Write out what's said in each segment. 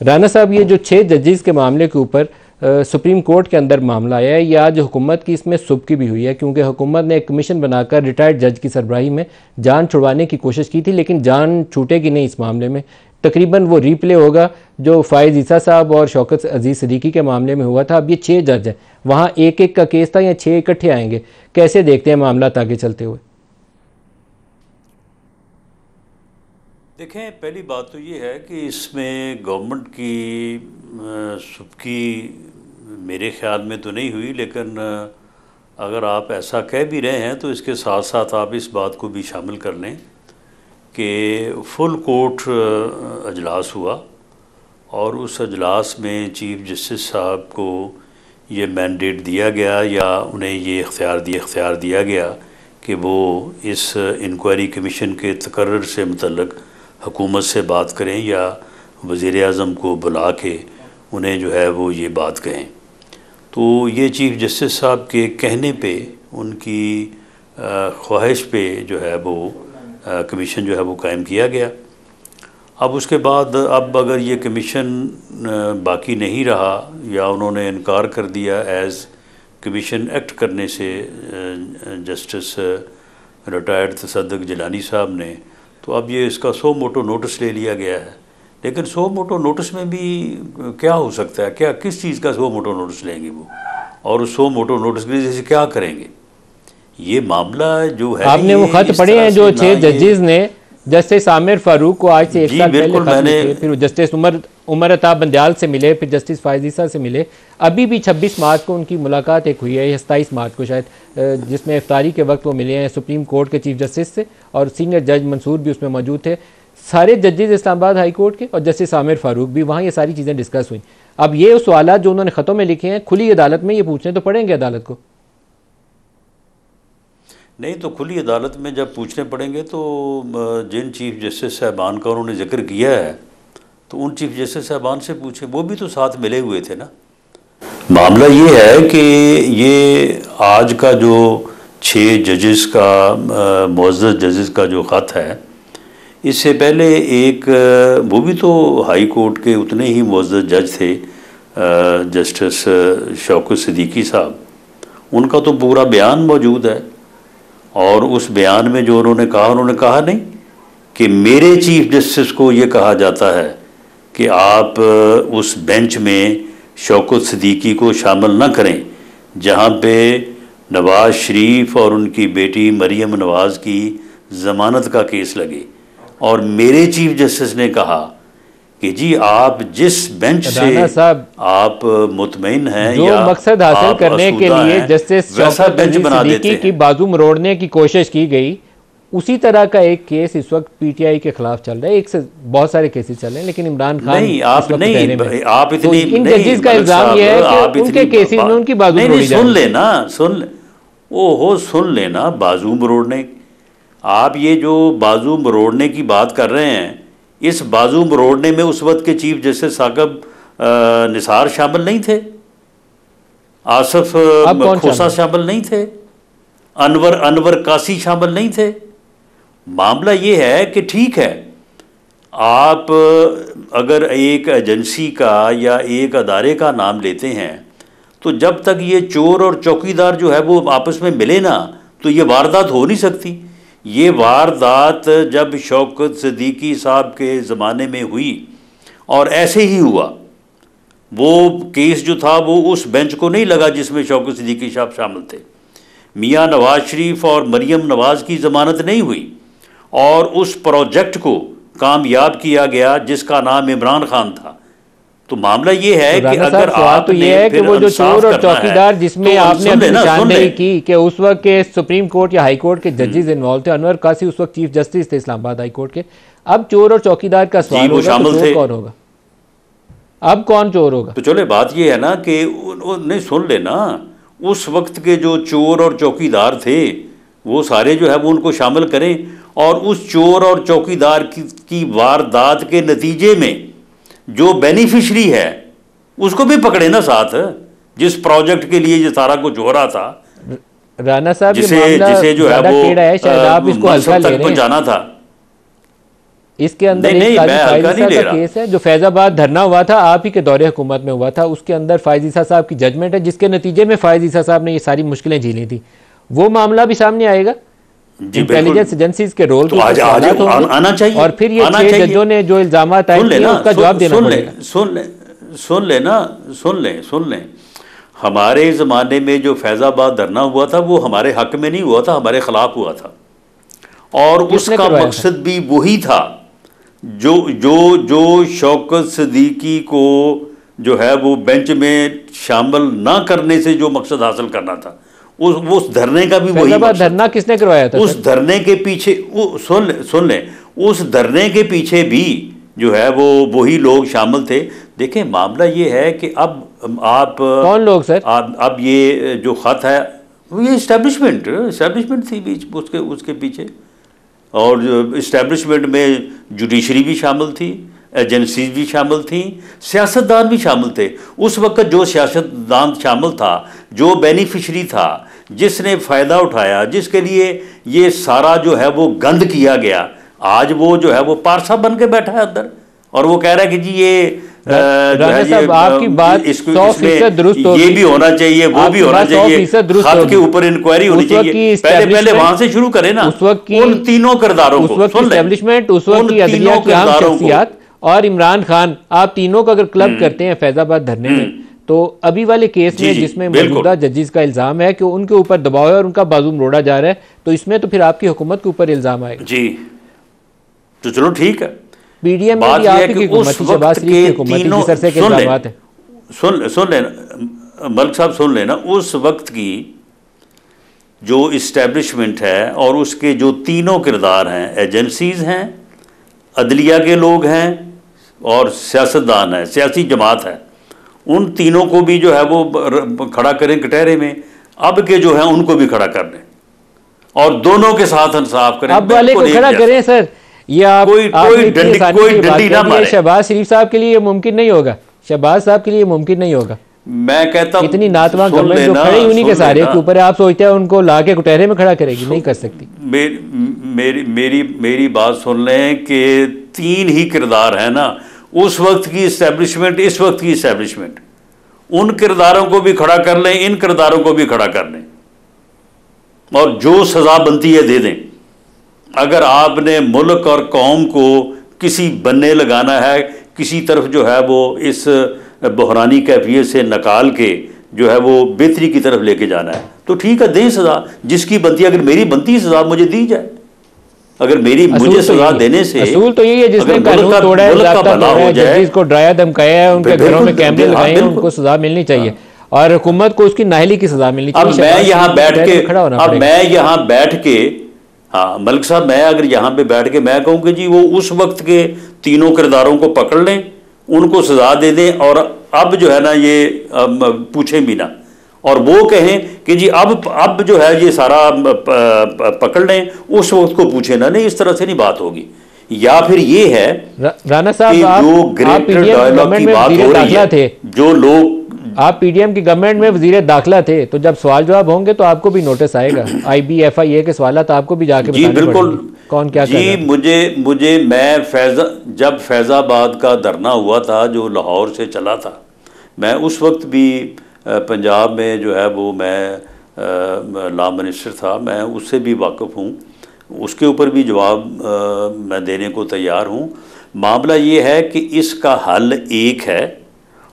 राना साहब, ये जो 6 जजेस के मामले के ऊपर सुप्रीम कोर्ट के अंदर मामला आया है, ये आज हुकूमत की इसमें सुबकी भी हुई है, क्योंकि हुकूमत ने एक कमीशन बनाकर रिटायर्ड जज की सरबराही में जान छुड़वाने की कोशिश की थी, लेकिन जान छूटेगी नहीं इस मामले में। तकरीबन वो रीप्ले होगा जो फ़ाइज़ ईसा साहब और शौकत अजीज़ सिद्दीकी के मामले में हुआ था। अब ये 6 जज हैं, वहाँ एक एक का केस था, या 6 इकट्ठे आएंगे? कैसे देखते हैं मामला आगे चलते हुए? देखें, पहली बात तो ये है कि इसमें गवर्नमेंट की सुबकी मेरे ख्याल में तो नहीं हुई, लेकिन अगर आप ऐसा कह भी रहे हैं तो इसके साथ साथ आप इस बात को भी शामिल कर लें कि फुल कोर्ट अजलास हुआ और उस अजलास में चीफ जस्टिस साहब को ये मैंडेट दिया गया या उन्हें ये इख्तियार दिया गया कि वो इस इंक्वायरी कमीशन के तकर्रर से मुतल्लिक़ हुकूमत से बात करें या वज़ीर-ए-आज़म को बुला के उन्हें जो है वो ये बात कहें। तो ये चीफ जस्टिस साहब के कहने पे, उनकी ख्वाहिश पे जो है वो कमीशन जो है वो कायम किया गया। अब उसके बाद अब अगर ये कमीशन बाकी नहीं रहा या उन्होंने इनकार कर दिया एज़ कमीशन एक्ट करने से जस्टिस रिटायर्ड तसद्दुक़ जिलानी साहब ने, तो अब ये इसका सो मोटो नोटिस ले लिया गया है। लेकिन सो मोटो नोटिस में भी क्या हो सकता है, क्या किस चीज़ का सो मोटो नोटिस लेंगे वो, और उस सो मोटो नोटिस की वजह से क्या करेंगे? ये मामला जो है, आपने वो खत पढ़े हैं जो 6 जजेस ने जस्टिस आमिर फारूक को आज से 1 साल पहले खत लिखे, फिर जस्टिस उमर अता बंदयाल से मिले, फिर जस्टिस फ़ाइज़ ईसा से मिले। अभी भी 26 मार्च को उनकी मुलाकात एक हुई है, या 27 मार्च को शायद, जिसमें इफ्तारी के वक्त वो मिले हैं सुप्रीम कोर्ट के चीफ जस्टिस से, और सीनियर जज मंसूर भी उसमें मौजूद थे। सारे जजेस इस्लामाबाद हाई कोर्ट के और जस्टिस आमिर फारूक भी वहाँ, ये सारी चीज़ें डिस्कस हुई। अब ये सवाल जो उन्होंने ख़तों में लिखे हैं, खुली अदालत में ये पूछने तो पड़ेंगे अदालत को? नहीं, तो खुली अदालत में जब पूछने पड़ेंगे तो जिन चीफ जस्टिस साहबान का उन्होंने जिक्र किया है तो उन चीफ जस्टिस साहबान से पूछे, वो भी तो साथ मिले हुए थे ना। मामला ये है कि ये आज का जो 6 जजेस का मुअज़्ज़ज़ जजेस का जो ख़त है, इससे पहले एक वो भी तो हाई कोर्ट के उतने ही मुअज़्ज़ज़ जज थे, जस्टिस शौकत सिद्दीकी साहब, उनका तो पूरा बयान मौजूद है। और उस बयान में जो उन्होंने कहा नहीं कि मेरे चीफ जस्टिस को ये कहा जाता है कि आप उस बेंच में शौकत सिद्दीकी को शामिल न करें जहाँ पे नवाज़ शरीफ और उनकी बेटी मरियम नवाज़ की ज़मानत का केस लगे, और मेरे चीफ जस्टिस ने कहा कि जी आप जिस बेंच से आप मुतमईन हैं जो या मकसद हासिल करने के लिए जस्टिस शौकत सिद्दीकी की बाजू मरोड़ने की कोशिश की गई, उसी तरह का एक केस इस वक्त पीटीआई के खिलाफ चल रहा है। एक से बहुत सारे केसेस चल रहे हैं, लेकिन इमरान खान नहीं, आप नहीं, आप इतनी तो इन जजेस का इल्जाम यह है कि उनके केसेस में उनकी बाजू मरोड़ी जाए। सुन लेना बाजू मरोड़ने, आप ये जो बाजू मरोड़ने की बात कर रहे हैं, इस बाजू मरोड़ने में उस वक्त के चीफ जस्टिस साकब निसार शामिल नहीं थे, आसफ खोसा शामिल नहीं थे, अनवर कासी शामिल नहीं थे। मामला ये है कि ठीक है, आप अगर एक एजेंसी का या एक अदारे का नाम लेते हैं तो जब तक ये चोर और चौकीदार जो है वो आपस में मिले ना, तो ये वारदात हो नहीं सकती। ये वारदात जब शौकत सिद्दीकी साहब के ज़माने में हुई और ऐसे ही हुआ, वो केस जो था वो उस बेंच को नहीं लगा जिसमें शौकत सिद्दीकी साहब शामिल थे। मियाँ नवाज़ शरीफ और मरियम नवाज़ की ज़मानत नहीं हुई और उस प्रोजेक्ट को कामयाब किया गया जिसका नाम इमरान खान था। तो मामला ये है कि अगर आप तो ये है कि वो जो चोर और चौकीदार जिसमें तो आपने निशानदेही की कि उस वक्त के सुप्रीम कोर्ट या हाई कोर्ट के जजेस इन्वॉल्व थे, अनवर कासी उस वक्त चीफ जस्टिस थे इस्लामाबाद हाई कोर्ट के। अब चोर और चौकीदार का सवाल होगा, तो चोर कौन होगा? अब कौन चोर होगा? तो चले बात ये है ना कि नहीं, सुन लेना, उस वक्त के जो चोर और चौकीदार थे वो सारे जो है वो उनको शामिल करें, और उस चोर और चौकीदार की वारदात के नतीजे में जो बेनिफिशरी है उसको भी पकड़े ना साथ, जिस प्रोजेक्ट के लिए ये सारा कुछ हो रहा था। राना साहब, जिसे जो है वो शायद आप इसको हल्का ले रहे हैं, जाना था। इसके अंदर नहीं, एक मैं हल्का नहीं ले का रहा। केस है जो फैजाबाद धरना हुआ था, आप ही के दौरे हुकूमत में हुआ था, उसके अंदर फायज ईसा साहब की जजमेंट है जिसके नतीजे में फायज ईसा साहब ने ये सारी मुश्किलें झेली थी। वो मामला भी सामने आएगा, इंटेलिजेंस एजेंसीज के रोल तो आज आना चाहिए, और फिर ये 6 जजों ने जो इल्जाम आए उसका जवाब देना पड़ेगा। सुन लें हमारे ज़माने में जो फैज़ाबाद धरना हुआ था वो हमारे हक में नहीं हुआ था, हमारे ख़िलाफ़ हुआ था, और उसका मकसद भी वही था जो जो जो शौकत सिद्दीकी को जो है वो बेंच में शामिल ना करने से जो मकसद हासिल करना था, उस धरने का भी वही मकसद। धरना किसने करवाया था? उस धरने के पीछे सुन लें उस धरने के पीछे भी जो है वो वही लोग शामिल थे। देखें मामला ये है कि अब आप कौन लोग सर? अब ये जो ख़त है ये इस्टेब्लिशमेंट थी बीच उसके पीछे, और इस्टेब्लिशमेंट में जुडिशरी भी शामिल थी, एजेंसीज भी शामिल थी, सियासतदान भी शामिल थे। उस वक्त जो सियासतदान शामिल था, जो बेनिफिशरी था, जिसने फ़ायदा उठाया, जिसके लिए ये सारा जो है वो गंद किया गया, आज वो जो है वो पारसा बन के बैठा है अंदर, और वो कह रहा है कि जी ये आपकी बात 100% दुरुस्त होगी, ये भी होना चाहिए, वो भी होना चाहिए, खत के ऊपर इंक्वायरी होनी चाहिए। पहले वहां से शुरू करें ना, उस वक्त की उन तीनों किरदारों को, एस्टेब्लिशमेंट, उस वक्त की अदलिया की अहम शख्सियत और इमरान खान, आप तीनों को अगर क्लब करते हैं फैजाबाद धरने में, तो अभी वाले केस में जिसमें मौजूदा जजेस का इल्जाम है कि उनके ऊपर दबाव है और उनका बाजू मरोड़ा जा रहा है, तो इसमें तो फिर आपकी हुकूमत के ऊपर इल्जाम आएगा। जी तो चलो ठीक है, पीडीएम में भी आपकी हुकूमती, शहबाज शरीफ की हुकूमती जिस तरह के इल्जामात हैं। सुन लेना मलिक साहब, सुन लेना, उस वक्त की जो इस्टेब्लिशमेंट है और उसके जो तीनों किरदार हैं, एजेंसीज हैं, अदलिया के लोग हैं और सियासतदान है, सियासी जमात है, उन तीनों को भी जो है वो खड़ा करें कटहरे में। अब के जो है उनको भी खड़ा कर लें और दोनों के साथ इंसाफ करें। अब वाले को खड़ा करें सर, ये आप कोई डंडी ना मारे। शहबाज शरीफ साहब के लिए ये मुमकिन नहीं होगा, शहबाज साहब के लिए मुमकिन नहीं होगा। मैं कहता हूं इतनी नातवा गवर्नमेंट जो खड़ी उन्हीं के सारे के ऊपर, आप सोचते हैं उनको लाके कुटहरे में खड़ा करेगी? नहीं कर सकती। मेरी बात सुन लें कि तीन ही किरदार है ना, उस वक्त की इस्टेब्लिशमेंट, इस वक्त की इस्टेब्लिशमेंट, उन किरदारों को भी खड़ा कर लें, इन किरदारों को भी खड़ा कर लें और जो सजा बनती है दे दें। अगर आपने मुल्क और कौम को किसी बनने लगाना है, किसी तरफ जो है वो इस बहरानी कैफियत से निकाल के जो है वो बेहतरी की तरफ लेके जाना है, तो ठीक है, दें सजा जिसकी बनती है। अगर मेरी बनती सजा मुझे दी जाए, अगर मुझे सजा देने से असूल तो यही है, जिसने कानून तोड़ा है, ज़ाब्ता तोड़ा है, जजेस को डराया धमकाया है, उनके घरों में कैमरे लगाए हैं, उनको सजा मिलनी चाहिए और हुकूमत को उसकी नाहली की सजा मिलनी चाहिए। अब मैं यहाँ बैठ के हाँ मलिक साहब, मैं अगर यहाँ पे बैठ के मैं कहूँ कि जी वो उस वक्त के तीनों किरदारों को पकड़ लें, उनको सजा दे दें और अब जो है ना ये पूछें भी ना, और वो कहें कि जी अब जो है ये सारा पकड़ लें, उस वक्त को पूछे ना, नहीं, इस तरह से नहीं बात होगी। या फिर ये है राना साहब, जो ग्रेटर डायलॉग की बात हो रही है, जो लोग, आप पीडीएम की गवर्नमेंट में वजीर दाखिला थे, तो जब सवाल जवाब होंगे तो आपको भी नोटिस आएगा, IB-FIA के सवालात आपको भी जाके जी बिल्कुल, कौन क्या जी मुझे मैं जब फैज़ाबाद का धरना हुआ था जो लाहौर से चला था, मैं उस वक्त भी पंजाब में जो है वो मैं लॉ मिनिस्टर था, मैं उससे भी वाकिफ़ हूँ, उसके ऊपर भी जवाब मैं देने को तैयार हूँ। मामला ये है कि इसका हल एक है,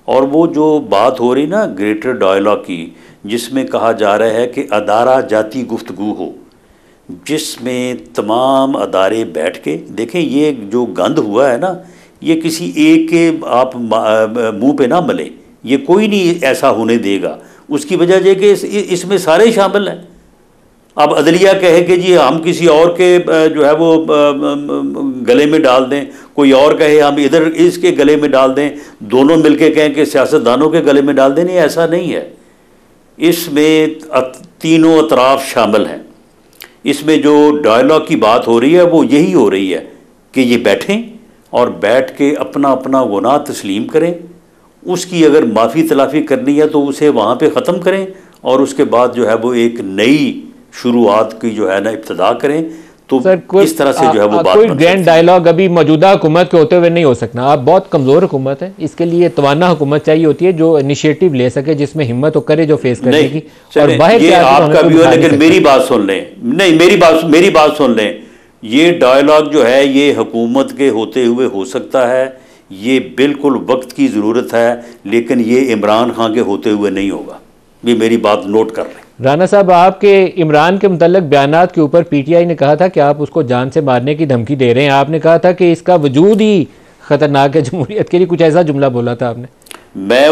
और वो जो बात हो रही ना ग्रेटर डायलॉग की, जिसमें कहा जा रहा है कि अदारा जाती गुफ्तगू हो, जिसमें तमाम अदारे बैठ के देखें, ये जो गंद हुआ है ना, ये किसी एक के आप मुंह पे ना मले, ये कोई नहीं ऐसा होने देगा। उसकी वजह यह कि इसमें सारे शामिल हैं। अब अदलिया कहे कि जी हम किसी और के जो है वो गले में डाल दें, कोई और कहे हम इधर इसके गले में डाल दें, दोनों मिलके कहें कि सियासतदानों के गले में डाल दें, नहीं, ऐसा नहीं है। इसमें तीनों अतराफ शामिल हैं। इसमें जो डायलॉग की बात हो रही है वो यही हो रही है कि ये बैठें और बैठ के अपना अपना गुनाह तस्लीम करें, उसकी अगर माफ़ी तलाफ़ी करनी है तो उसे वहाँ पे ख़त्म करें और उसके बाद जो है वो एक नई शुरुआत की जो है ना इब्तिदा करें। तो इस तरह से जो है वो बात कोई ग्रैंड डायलॉग अभी मौजूदा हुकूमत के होते हुए नहीं हो सकता। आप बहुत कमज़ोर हुकूमत है, इसके लिए तवाना हुकूमत चाहिए होती है जो इनिशिएटिव ले सके, जिसमें हिम्मत हो करे जो फेस करने की। और बाहर ये आपका भी हो, लेकिन मेरी बात सुन लें, नहीं मेरी बात सुन लें। ये डायलॉग जो है ये हुकूमत के होते हुए हो सकता है, ये बिल्कुल वक्त की ज़रूरत है, लेकिन ये इमरान खान के होते हुए नहीं होगा। ये मेरी बात नोट कर लें। राना साहब, आपके इमरान के मुतल्लिक बयानात के ऊपर पीटीआई ने कहा था कि आप उसको जान से मारने की धमकी दे रहे हैं। आपने कहा था कि इसका वजूद ही खतरनाक है जमहूरियत के लिए, कुछ ऐसा जुमला बोला था आपने। मैं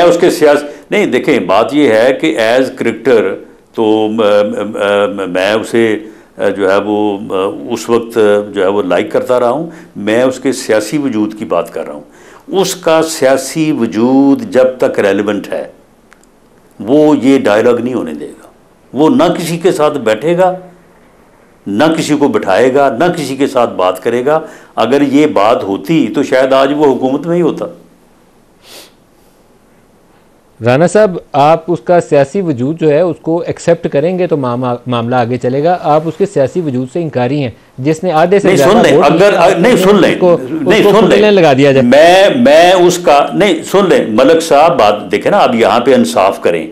उसके सियास नहीं, देखें बात ये है कि एज क्रिकेटर तो मैं उसे जो है वो उस वक्त जो है वो लाइक करता रहा हूँ। मैं उसके सियासी वजूद की बात कर रहा हूँ। उसका सियासी वजूद जब तक रेलेवेंट है वो ये डायलॉग नहीं होने देगा। वो ना किसी के साथ बैठेगा, ना किसी को बिठाएगा, ना किसी के साथ बात करेगा। अगर ये बात होती तो शायद आज वो हुकूमत में ही होता। राना साहब, आप उसका सियासी वजूद जो है उसको एक्सेप्ट करेंगे तो मामला आगे चलेगा। आप उसके सियासी वजूद से इनकारी हैं, जिसने आधे से सुन लें, अगर नहीं सुन लें, नहीं सुन लें, लगा दिया जाए। मैं उसका नहीं सुन लें, मलक साहब बात देखें ना, आप यहाँ पे इंसाफ करें।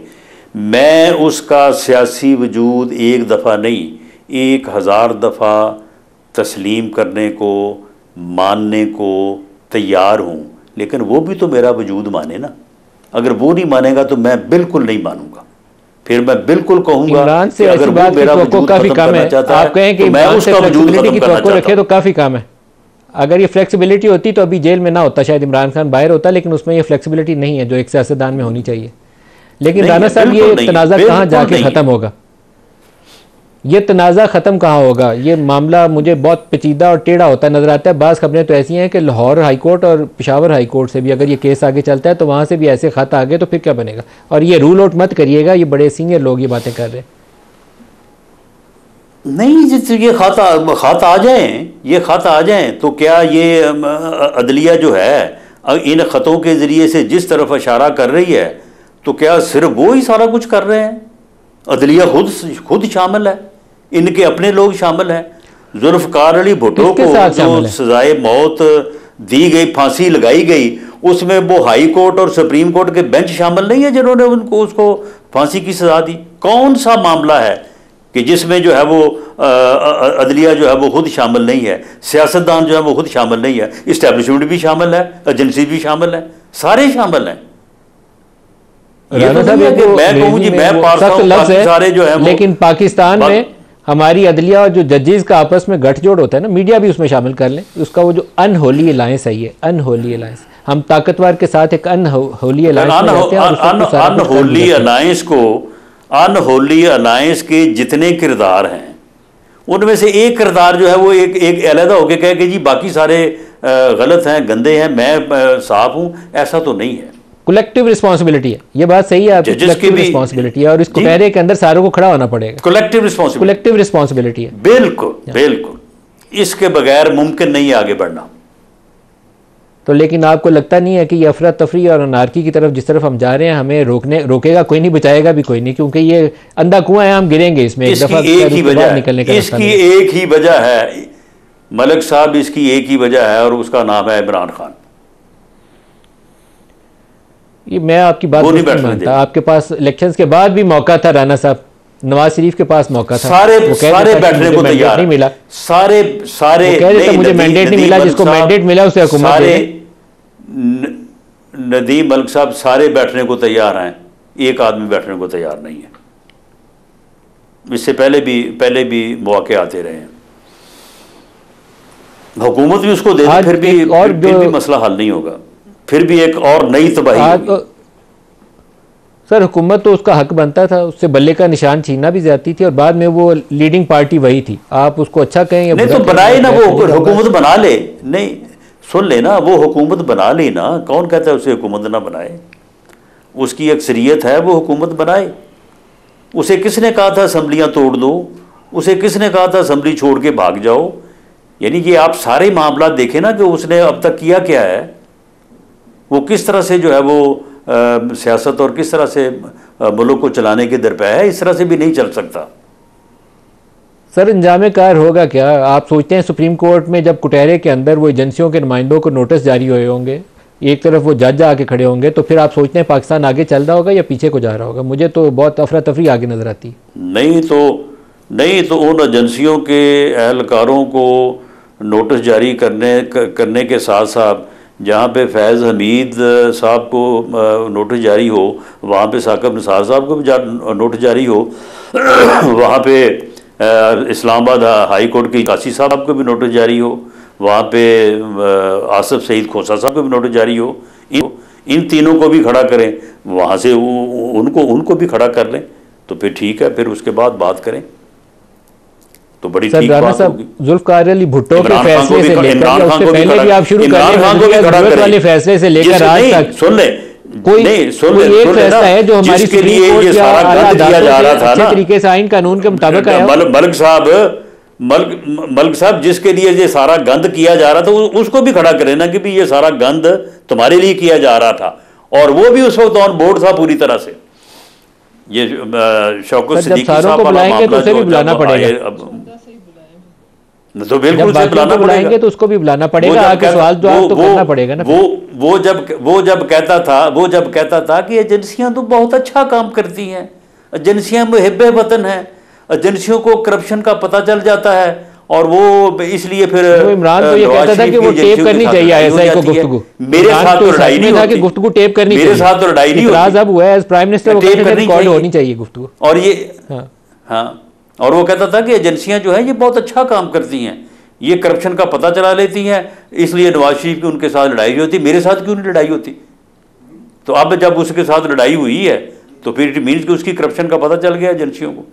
मैं उसका सियासी वजूद एक दफ़ा नहीं 1000 दफ़ा तस्लीम करने को, मानने को तैयार हूँ, लेकिन वो भी तो मेरा वजूद माने ना। अगर वो नहीं मानेगा तो मैं बिल्कुल नहीं मानूंगा। फिर मैं बिल्कुल कहूंगा इमरान से ऐसी बात की तवक्को काफी कम है। आप कहें कि मैं उसका वजूद की तवक्को रखे तो काफी कम है। अगर ये फ्लेक्सिबिलिटी होती तो अभी जेल में ना होता, शायद इमरान खान बाहर होता, लेकिन उसमें ये फ्लेक्सिबिलिटी नहीं है जो एक सियासतदान में होनी चाहिए। लेकिन राना साहब, ये तनाज़ा कहाँ जाके ख़त्म होगा? ये तनाज़ा ख़त्म कहाँ होगा? ये मामला मुझे बहुत पेचीदा और टेढ़ा होता नज़र आता है। बाज़ खबरें तो ऐसी हैं कि लाहौर हाई कोर्ट और पेशावर हाई कोर्ट से भी अगर ये केस आगे चलता है तो वहाँ से भी ऐसे खत आ गए तो फिर क्या बनेगा? और ये रूल आउट मत करिएगा, ये बड़े सीनियर लोग ये बातें कर रहे हैं। नहीं, जिस ये खत आ जाएं, ये खत आ जाएं तो क्या ये अदलिया जो है इन ख़तों के ज़रिए से जिस तरफ इशारा कर रही है, तो क्या सिर्फ वो ही सारा कुछ कर रहे हैं? अदलिया खुद शामिल है, इनके अपने लोग शामिल हैं। जुल्फ़िकार अली भुट्टो को जो सजाए मौत दी गई, फांसी लगाई गई, उसमें वो हाई कोर्ट और सुप्रीम कोर्ट के बेंच शामिल नहीं है जिन्होंने उसको फांसी की सजा दी। कौन सा मामला है कि जिसमें जो है वो अदलिया जो है वो खुद शामिल नहीं है, सियासतदान जो है वो खुद शामिल नहीं है, इस्टेब्लिशमेंट भी शामिल है, एजेंसी भी शामिल है, सारे शामिल हैं। लेकिन पाकिस्तान में हमारी अदलिया और जो जजेस का आपस में गठजोड़ होता है ना, मीडिया भी उसमें शामिल कर लें, उसका वो जो अनहोली अलायंस है, ये अनहोली अलायंस, हम ताकतवर के साथ एक अनहोली अनहोली अलायंस के जितने किरदार हैं उनमें से एक किरदार जो है वो एक अलहदा होकर कहे कि जी बाकी सारे गलत हैं, गंदे हैं, मैं साफ हूं, ऐसा तो नहीं है। कलेक्टिव रिस्पांसिबिलिटी है, ये बात सही है आपकी, कलेक्टिव रिस्पांसिबिलिटी है और इसको पहरे के अंदर सारों को खड़ा होना पड़ेगा। कलेक्टिव रिस्पांसिबिलिटी है, बिल्कुल इसके बगैर मुमकिन नहीं है आगे बढ़ना। तो लेकिन आपको लगता नहीं है कि ये अफरा तफरी और अनारकी की तरफ जिस तरफ हम जा रहे हैं हमें रोकेगा कोई नहीं, बचाएगा भी कोई नहीं, क्योंकि ये अंधा कुआं है, हम गिरेंगे इसमें एक दफा निकलने का। इसकी एक ही वजह है मलिक साहब, इसकी एक ही वजह है और उसका नाम है इमरान खान। ये मैं आपकी बात नहीं मानता। आपके पास इलेक्शंस के बाद भी मौका था राना साहब, नवाज शरीफ के पास मौका था, सारे बैठने को तैयार नहीं मिला, सारे कह रहे थे मुझे मैंडेट नहीं मिला, जिसको मैंडेट मिला उसे हुकूमत। नदीम मलिक साहब सारे बैठने को तैयार हैं, एक आदमी बैठने को तैयार नहीं है। इससे पहले भी मौके आते रहे हैं, हुकूमत भी उसको दे दी, फिर भी मसला हल नहीं होगा, फिर भी एक और नई तबाही। सर हुकूमत तो उसका हक बनता था, उससे बल्ले का निशान छीनना भी ज्यादती थी और बाद में वो लीडिंग पार्टी वही थी। आप उसको अच्छा कहें या नहीं तो बनाए ना, वो हुकूमत बना ले, नहीं सुन लेना, वो हुकूमत बना ली ना, कौन कहता है उसे हुकूमत ना बनाए? उसकी अक्सरियत है, वो हुकूमत बनाए। उसे किसने कहा था असम्बलियाँ तोड़ दो? उसे किसने कहा था असम्बली छोड़ के भाग जाओ? यानी कि आप सारे मामला देखें ना कि उसने अब तक किया क्या है, वो किस तरह से जो है वो सियासत और किस तरह से मुल्क को चलाने के दरपे है। इस तरह से भी नहीं चल सकता। सर अंजाम कार होगा क्या? आप सोचते हैं सुप्रीम कोर्ट में जब कुटहरे के अंदर वो एजेंसियों के नुमाइंदों को नोटिस जारी हुए होंगे, एक तरफ वो जज आके खड़े होंगे, तो फिर आप सोचते हैं पाकिस्तान आगे चल रहा होगा या पीछे को जा रहा होगा? मुझे तो बहुत अफरा तफरी आगे नजर आती। नहीं तो उन एजेंसियों के एहलकारों को नोटिस जारी करने के साथ साथ जहाँ पे फैज़ हमीद साहब को नोटिस जारी हो, वहाँ पे साकिब निसार साहब को भी नोटिस जारी हो, वहाँ पे इस्लामाबाद हाई कोर्ट के कासी साहब को भी नोटिस जारी हो, वहाँ पे आसिफ सईद खोसा साहब को भी नोटिस जारी हो। इन तीनों को भी खड़ा करें, वहाँ से उनको भी खड़ा कर लें, तो फिर ठीक है, फिर उसके बाद बात करें तो बड़ी ठीक बात होगी। जुल्फकार अली भुट्टो के फैसले से लेकर उससे पहले भी आप शुरू करें वाले फैसले से लेकर आज तक सुन ले, कोई एक फैसला है जो हमारी सुप्रीम कोर्ट या आला अदालत से अच्छे तरीके से आइन कानून के मुताबिक आया? मलिक साहब जिसके लिए ये सारा गंद किया जा रहा था उसको भी खड़ा करें ना कि भी ये सारा गंद तुम्हारे लिए किया जा रहा था, और वो भी उस वक्त ऑन बोर्ड था पूरी तरह से। ये शौकत सिद्दीकी साहब को बुलाएंगे तो उसे भी बुलाना पड़ेगा, तो बिल्कुल से बुलाना पड़ेगा, तो उसको भी बुलाना पड़ेगा, आके सवाल जवाब तो करना पड़ेगा ना। वो जब कहता था कि एजेंसियां तो बहुत अच्छा काम करती हैं, एजेंसियां मुहिब्बे वतन हैं, एजेंसियों को करप्शन का पता चल जाता है, और वो इसलिए फिर इमरान तो ये कहता था कि वो टेप करनी चाहिए आईएसआई को गुफ्तगू। मेरे साथ तो लड़ाई नहीं होती, गुफ्तगू टेप करनी चाहिए, मेरे साथ तो लड़ाई नहीं होती। अब हुआ है एज प्राइम मिनिस्टर रिकॉर्ड होनी चाहिए गुफ्तगू। और ये हाँ, और वो कहता था कि एजेंसियां जो है ये बहुत अच्छा काम करती हैं, ये करप्शन का पता चला लेती हैं, इसलिए नवाज शरीफ की उनके साथ लड़ाई होती, मेरे साथ क्यों नहीं लड़ाई होती? तो अब जब उसके साथ लड़ाई हुई है तो फिर इट मीन्स कि उसकी करप्शन का पता चल गया एजेंसियों को।